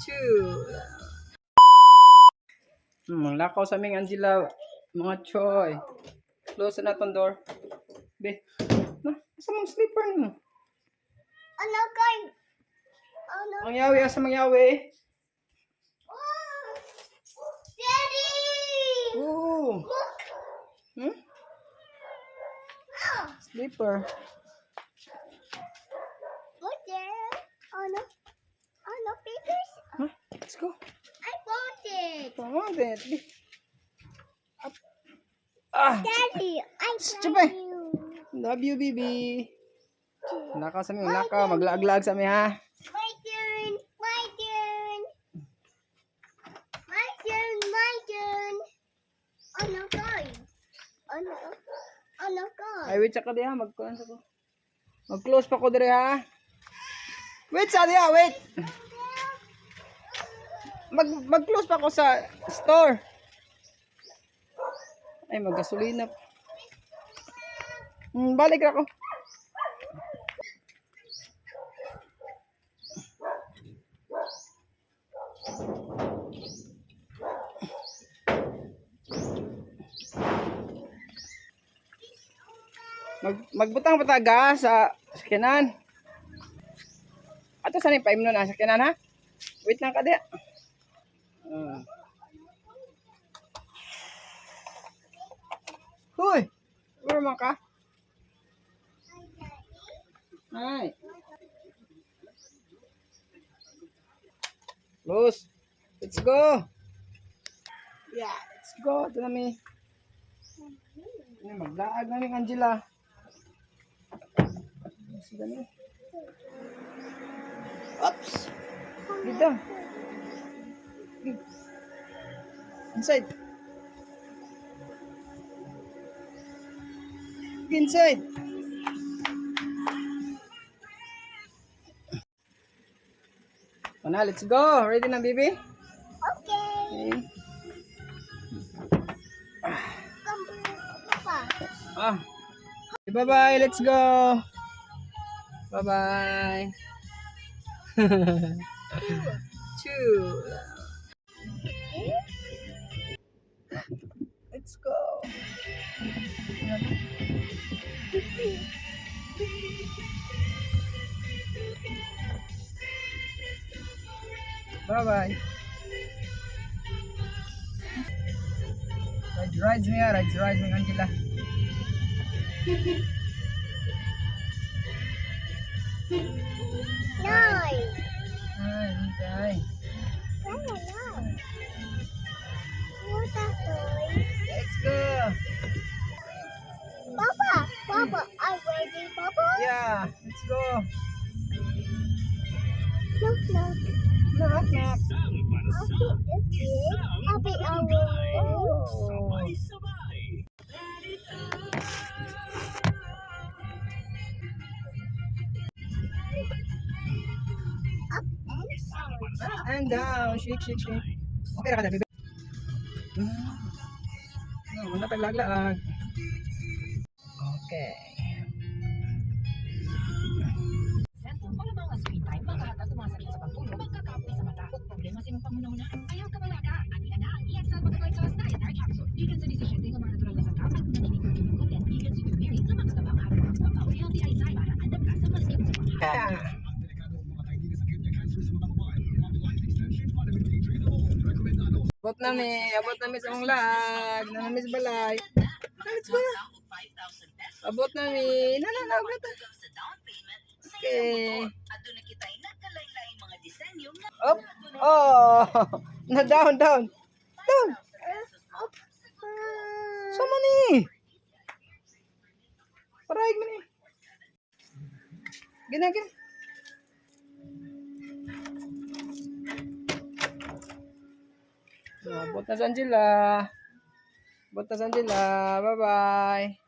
Two. Lakaw sa aming Angela, mga choy. Close na itong door. Be, asa mong slipper mo? Ano kayo? Ano? Mangyawi, asa mangyawi? Daddy! Oo. Look! Hmm? Slipper. Look there. Ano? Ano, papers? Huh? Let's go. I found it. Come on, then. Up. Ah! Daddy, I Chupe. found you. Love you, baby. Lakaw sa amin, lakaw. Maglaag-laag sa amin, ha? My turn. My turn. My turn. My turn. Ano kayo? Ano? Ano kayo? Ay, wait sa ka diha. Mag-close ako. Mag-close pa ko dire, ha? Wait sa diha, wait. Mag-close pa ko sa store. Ay, mag-gasolina. Balik na ako. Magbutang pataga sa sakyanan. Ato saan yung 5 nun sa sakyanan, ha? Wait lang ka diya. Hoy! Where man ka? Hi. Close. Let's go. Yeah, let's go. Ito namin. Maglaag namin, Angela. Oops. Dito. Inside. Inside. Mana, let's go. Ready na, baby? Okay. Papa. Ah. Bye-bye. Let's go. Bye-bye. Two. Let's go. Bye-bye. Rides me, Angela. Nine. Hi. Nine. What a toy. Let's go. Papa, are you ready, Papa? Yeah, let's go. Knock, knock. Knock, knock. Happy hour. Up and down. Shake. Okay na ka na, baby. Wala taglaglaag. Okay. Cellphone, wala mga screen time, makahatal tumasakit sa pagtulog, magkakapoy sa mata, o problema sa imong pangunahunan. Ayaw ka malaga, atin na ang EXL Magkakalit sa Dietary Capsule. Gikan sa decision ng mga natural na sakap at naninig ng imong content, gikan sa Mary, lamang sa tabang araw ng pagpapaw, healthy eyesight para andam ka sa mas limit sa panghain. Abot nami sa mong lag. Nanamis balay. Let's go. Abot nami. Abot. Okay. Up. Oh. Down. Sama ni. Paraig mo ni. Gina. Abot na sa Angela. Bye-bye.